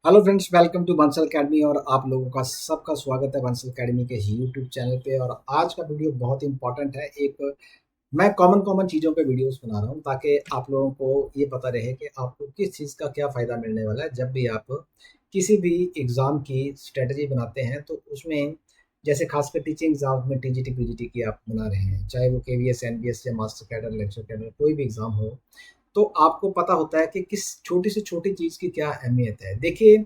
Hello friends, welcome to Bansal academy और आप लोगों का सबका स्वागत है बंसल अकेडमी के यूट्यूब चैनल पे। और आज का वीडियो बहुत इंपॉर्टेंट है। मैं कॉमन कॉमन चीज़ों पे वीडियोस बना रहा हूँ ताकि आप लोगों को ये पता रहे कि आपको किस चीज़ का क्या फ़ायदा मिलने वाला है जब भी आप किसी भी एग्ज़ाम की स्ट्रेटजी बनाते हैं। तो उसमें जैसे खासकर टीचिंग एग्ज़ाम में टीजीटी पीजीटी की आप बना रहे हैं, चाहे वो केवीएस एनबीएस या मास्टर कैडर लेक्चर कैडर कोई भी एग्ज़ाम हो, तो आपको पता होता है कि किस छोटी से छोटी चीज़ की क्या अहमियत है। देखिए,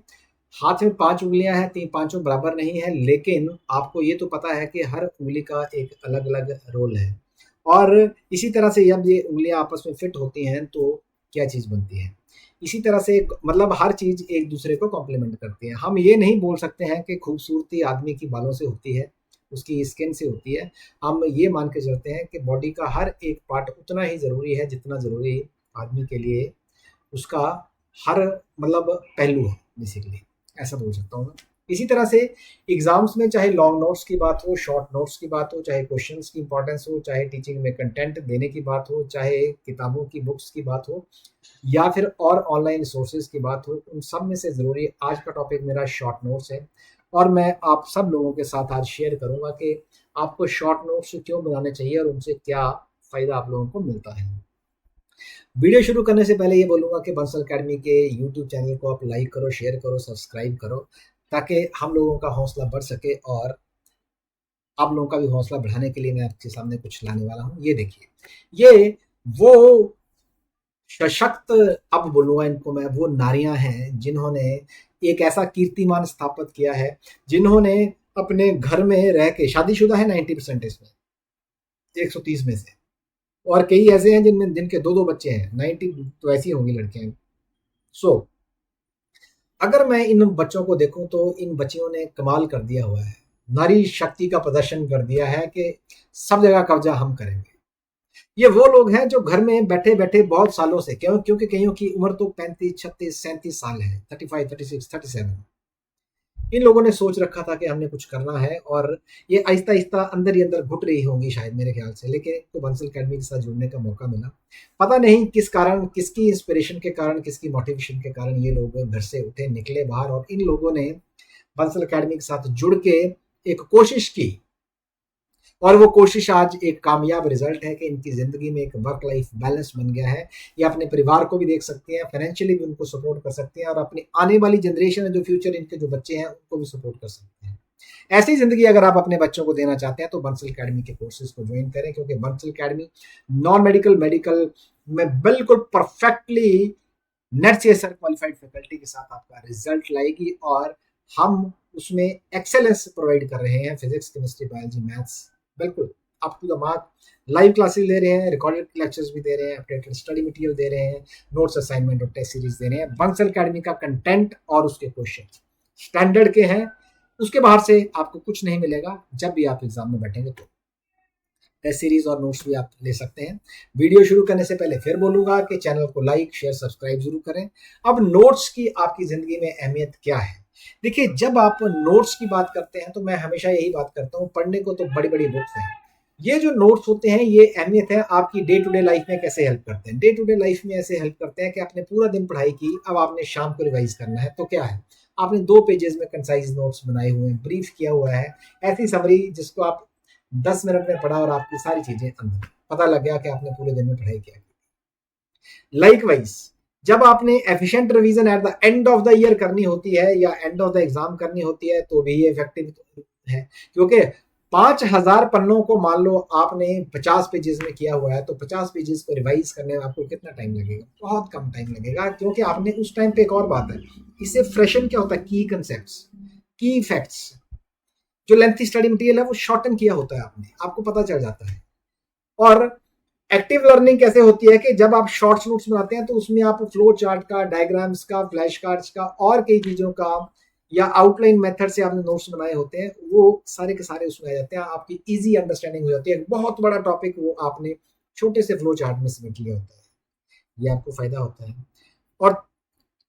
हाथ में 5 उँगलियाँ हैं, ती पाँचों बराबर नहीं है, लेकिन आपको ये तो पता है कि हर उँगली का एक अलग-अलग रोल है। और इसी तरह से जब ये उँगलियाँ आपस में फिट होती हैं, तो क्या चीज़ बनती है। इसी तरह से मतलब हर चीज़ एक-दूसरे को कॉम्प्लीमेंट करती है। हम ये नहीं बोल सकते हैं कि खूबसूरती आदमी की बालों से होती है, उसकी स्किन से होती है। हम ये मान के चलते हैं कि बॉडी का हर एक पार्ट उतना ही ज़रूरी है, जितना ज़रूरी आदमी के लिए उसका हर मतलब पहलू है बेसिकली, ऐसा बोल सकता हूँ मैं। इसी तरह से एग्ज़ाम्स में चाहे लॉन्ग नोट्स की बात हो, शॉर्ट नोट्स की बात हो, चाहे क्वेश्चंस की इंपॉर्टेंस हो, चाहे टीचिंग में कंटेंट देने की बात हो, चाहे किताबों की बुक्स की बात हो या फिर और ऑनलाइन सोर्सेज़ की बात हो, उन सब में से ज़रूरी आज का टॉपिक मेरा शॉर्ट नोट्स है। और मैं आप सब लोगों के साथ आज शेयर करूँगा कि आपको शॉर्ट नोट्स क्यों बनाने चाहिए और उनसे क्या फ़ायदा आप लोगों को मिलता है। वीडियो शुरू करने से पहले ये बोलूँगा कि बंसल अकेडमी के यूट्यूब चैनल को आप लाइक करो, शेयर करो, सब्सक्राइब करो, ताकि हम लोगों का हौसला बढ़ सके और आप लोगों का भी हौसला बढ़ाने के लिए मैं आपके सामने कुछ लाने वाला हूँ। ये देखिए, ये वो सशक्त, अब बोलूँगा इनको मैं, वो नारियाँ हैं जिन्होंने एक ऐसा कीर्तिमान स्थापित किया है, जिन्होंने अपने घर में रह के शादीशुदा है 90% इसमें, 130 में से। और कई ऐसे हैं जिनके 2-2 बच्चे हैं, 90 तो ऐसी होंगी लड़कियाँ। सो अगर मैं इन बच्चों को देखूं तो इन बच्चियों ने कमाल कर दिया हुआ है, नारी शक्ति का प्रदर्शन कर दिया है कि सब जगह कब्जा हम करेंगे। ये वो लोग हैं जो घर में बैठे बैठे बहुत सालों से, क्योंकि कईयों की उम्र तो 35 36 37 साल है, 35 36 37। इन लोगों ने सोच रखा था कि हमने कुछ करना है और ये आहिस्ता आहिस्ता अंदर ही अंदर घुट रही होंगी शायद, मेरे ख्याल से। लेकिन तो बंसल अकेडमी के साथ जुड़ने का मौका मिला, पता नहीं किस कारण, किसकी इंस्पिरेशन के कारण, किसकी मोटिवेशन के कारण ये लोग घर से उठे, निकले बाहर और इन लोगों ने बंसल अकेडमी के साथ जुड़ के एक कोशिश की। और वो कोशिश आज एक कामयाब रिजल्ट है कि इनकी ज़िंदगी में एक वर्क लाइफ बैलेंस बन गया है। ये अपने परिवार को भी देख सकते हैं, फाइनेंशियली भी उनको सपोर्ट कर सकते हैं और अपनी आने वाली जनरेशन है, जो फ्यूचर इनके जो बच्चे हैं, उनको भी सपोर्ट कर सकते हैं। ऐसी ज़िंदगी अगर आप अपने बच्चों को देना चाहते हैं तो बंसल अकेडमी के कोर्सेज को ज्वाइन करें, क्योंकि Bansal academy non medical, medical में बिल्कुल परफेक्टली नेट से सर क्वालिफाइड फैकल्टी के साथ आपका रिजल्ट लाएगी। और हम उसमें एक्सेलेंस प्रोवाइड कर रहे हैं, फिजिक्स, केमिस्ट्री, बायोलॉजी, मैथ्स, बिल्कुल up to the mark. Live classes ले रहे हैं, रिकॉर्डेड लेक्चर्स भी दे रहे हैं, अपडेटेड स्टडी मटेरियल दे रहे हैं, नोट्स, असाइनमेंट और टेस्ट सीरीज दे रहे हैं। बंसल अकेडमी का कंटेंट और उसके क्वेश्चन स्टैंडर्ड के हैं, उसके बाहर से आपको कुछ नहीं मिलेगा। जब भी आप एग्जाम में बैठेंगे तो टेस्ट सीरीज और नोट्स भी आप ले सकते हैं। वीडियो शुरू करने से पहले फिर बोलूंगा कि चैनल को लाइक, शेयर, सब्सक्राइब जरूर करें। अब नोट्स की आपकी जिंदगी में अहमियत क्या है। देखिए, जब आप नोट्स की बात करते हैं तो मैं हमेशा यही बात करता हूँ, पढ़ने को तो बड़ी बड़ी बुक्स हैं। ये जो नोट्स होते हैं, ये अहमियत है आपकी डे टू डे लाइफ में कैसे हेल्प करते हैं। डे टू डे लाइफ में ऐसे हेल्प करते हैं कि आपने पूरा दिन पढ़ाई की, अब आपने शाम को रिवाइज करना है, तो क्या है, आपने 2 पेजेस में कंसाइज नोट्स बनाए हुए हैं, ब्रीफ किया हुआ है, ऐसी समरी जिसको आप 10 मिनट में पढ़ा और आपकी सारी चीजें अंदर, पता लग गया कि आपने पूरे दिन में पढ़ाई क्या की। लाइकवाइज, जब आपने efficient revision at the end of the year करनी होती है या एंड ऑफ द एग्जाम करनी होती है, तो भी ये इफेक्टिव है, क्योंकि 5,000 पन्नों को मान लो आपने 50 पेजेस में किया हुआ है, तो 50 पेजेस को रिवाइज करने में आपको कितना टाइम लगेगा, बहुत कम टाइम लगेगा। क्योंकि आपने उस टाइम पे, एक और बात है, इससे फ्रेशन क्या होता है, की कंसेप्ट, की फैक्ट्स, जो लेंथी स्टडी मटेरियल है वो शॉर्टन किया होता है आपने, आपको पता चल जाता है। और एक्टिव लर्निंग कैसे होती है कि जब आप शॉर्ट्स नोट्स बनाते हैं तो उसमें आप फ्लो चार्ट का, डायग्राम्स का, फ्लैश कार्ड्स का और कई चीज़ों का या आउटलाइन मेथड से आपने नोट्स बनाए होते हैं, वो सारे के सारे उसमें आ जाते हैं, आपकी इजी अंडरस्टैंडिंग हो जाती है। बहुत बड़ा टॉपिक वो आपने छोटे से फ्लो चार्ट में सबमिट किया होता है, ये आपको फायदा होता है। और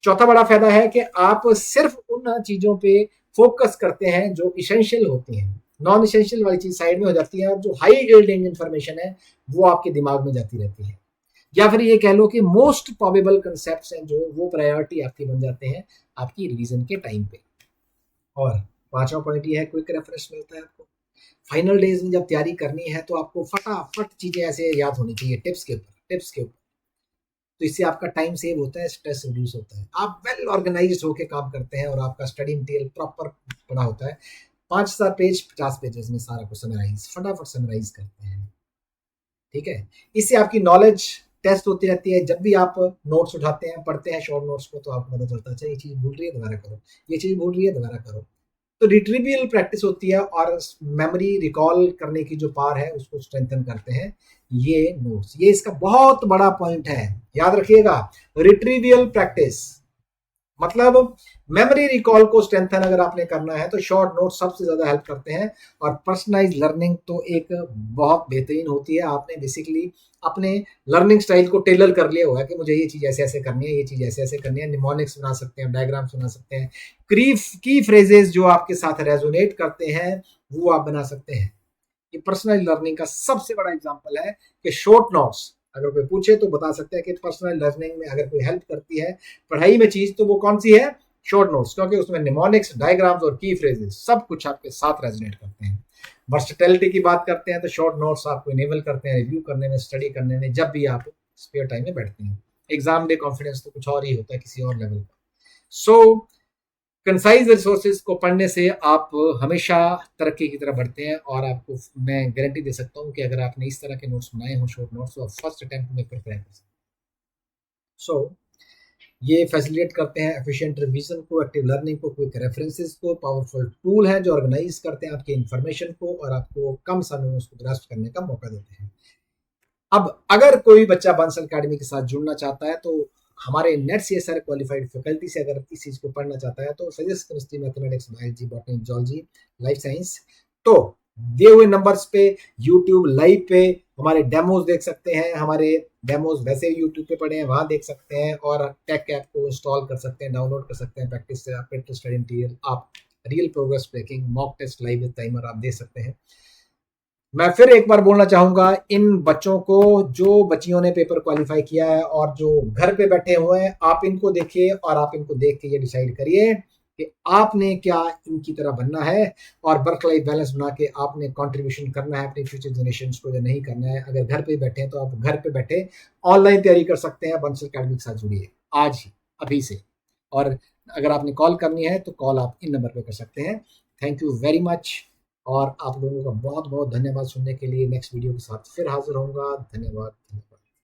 चौथा बड़ा फायदा है कि आप सिर्फ उन चीज़ों पे फोकस करते हैं जो इसेंशियल होती हैं, नॉन इसेंशियल वाली चीज़ साइड में हो जाती है, और जो हाई यील्डिंग इन्फॉर्मेशन है वो आपके दिमाग में जाती रहती है। या फिर ये कह लो कि मोस्ट प्रोबेबल कंसेप्ट्स हैं जो वो प्रायोरिटी आपकी बन जाते हैं आपकी रिवीजन के टाइम पे। और पांचवा पॉइंट ये है क्विक रेफरेंस मिलता है आपको। फाइनल डेज में जब तैयारी करनी है तो आपको फटाफट चीजें ऐसे याद होनी चाहिए टिप्स के ऊपर। तो इससे आपका टाइम सेव होता है, स्ट्रेस रिड्यूस होता है, आप वेल ऑर्गेनाइज्ड होकर काम करते हैं और आपका स्टडी मटेरियल प्रॉपर पढ़ा होता है। 5 पेज 50 पेजेस में सारा कुछ समराइज फटाफट समराइज करते हैं। ठीक है, इससे आपकी नॉलेज टेस्ट होती रहती है। जब भी आप नोट्स उठाते हैं पढ़ते हैं शॉर्ट नोट्स को तो आपको पता चलता है अच्छा ये चीज़ भूल रही है दोबारा करो, ये चीज़ भूल रही है दोबारा करो। तो रिट्रीवियल प्रैक्टिस होती है और मेमोरी रिकॉल करने की जो पावर है उसको स्ट्रेंथन करते हैं ये नोट्स। ये इसका बहुत बड़ा पॉइंट है, याद रखिएगा। रिट्रीवियल प्रैक्टिस मतलब मेमोरी रिकॉल को स्ट्रेंथन अगर आपने करना है तो शॉर्ट नोट सबसे ज्यादा हेल्प करते हैं। और पर्सनलाइज लर्निंग तो एक बहुत बेहतरीन होती है। आपने बेसिकली अपने लर्निंग स्टाइल को टेलर कर लिया हुआ है कि मुझे ये चीज ऐसे ऐसे करनी है, ये चीज ऐसे ऐसे करनी है। निमोनिक्स बना सकते हैं, डायग्राम्स बना सकते हैं, की फ्रेजेस जो आपके साथ रेजोनेट करते हैं वो आप बना सकते हैं। ये पर्सनल लर्निंग का सबसे बड़ा एग्जांपल है कि शॉर्ट नोट्स अगर कोई पूछे तो बता सकते हैं कि पर्सनल लर्निंग में अगर कोई हेल्प करती है पढ़ाई में चीज तो वो कौन सी है, शॉर्ट नोट्स। क्योंकि उसमें निमोनिक्स, डायग्राम्स और की फ्रेजेस सब कुछ आपके साथ रेजोनेट करते हैं। वर्सेटिलिटी की बात करते हैं तो शॉर्ट नोट्स आपको इनेबल करते हैं रिव्यू करने में, स्टडी करने में, जब भी आप स्पेयर टाइम में बैठते हैं। एग्जाम डे कॉन्फिडेंस तो कुछ और ही होता है, किसी और लेवल पर। सो कंसाइज रिसोर्सेज को पढ़ने से आप हमेशा तरक्की की तरफ बढ़ते हैं। और आपको मैं गारंटी दे सकता हूं कि अगर आपने इस तरह के नोट्स बनाए हों, शॉर्ट नोट्स, तो फर्स्ट अटेम्प्ट में प्रिपेयर कर सकते हैं। सो ये फैसिलिटेट करते हैं एफिशिएंट रिवीजन को, एक्टिव लर्निंग को, क्विक रेफरेंसेस को। पावरफुल टूल है जो ऑर्गेनाइज करते हैं आपके इन्फॉर्मेशन को और आपको कम समय में उसको ग्रास्प करने का मौका देते हैं। अब अगर कोई बच्चा बंसल अकेडमी के साथ जुड़ना चाहता है तो हमारे नेट CSR क्वालिफाइड फैकल्टी से अगर इस चीज को पढ़ना चाहता है तो physics, chemistry, mathematics, biology, botany, zoology, life science, तो दिए हुए नंबर्स पे यूट्यूब लाइव पे हमारे डेमोज देख सकते हैं। हमारे डेमोज वैसे यूट्यूब पे पड़े हैं, वहां देख सकते हैं। और टेक ऐप को इंस्टॉल कर सकते हैं, डाउनलोड कर सकते हैं। प्रैक्टिस स्टडी मटीरियल आप real progress breaking mock test live with timer आप दे सकते हैं। मैं फिर एक बार बोलना चाहूंगा इन बच्चों को, जो बच्चियों ने पेपर क्वालिफाई किया है और जो घर पे बैठे हुए हैं, आप इनको देखिए और आप इनको देख के ये डिसाइड करिए कि आपने क्या इनकी तरह बनना है और वर्क लाइफ बैलेंस बना के आपने कंट्रीब्यूशन करना है अपनी फ्यूचर जनरेशन को या नहीं करना है। अगर घर पे बैठे हैं तो आप घर पे बैठे ऑनलाइन तैयारी कर सकते हैं। बंसल अकेडमी के साथ जुड़िए आज ही, अभी से। और अगर आपने कॉल करनी है तो कॉल आप इन नंबर पे कर सकते हैं। थैंक यू वेरी मच और आप लोगों का बहुत बहुत धन्यवाद सुनने के लिए। नेक्स्ट वीडियो के साथ फिर हाजिर होऊंगा। धन्यवाद।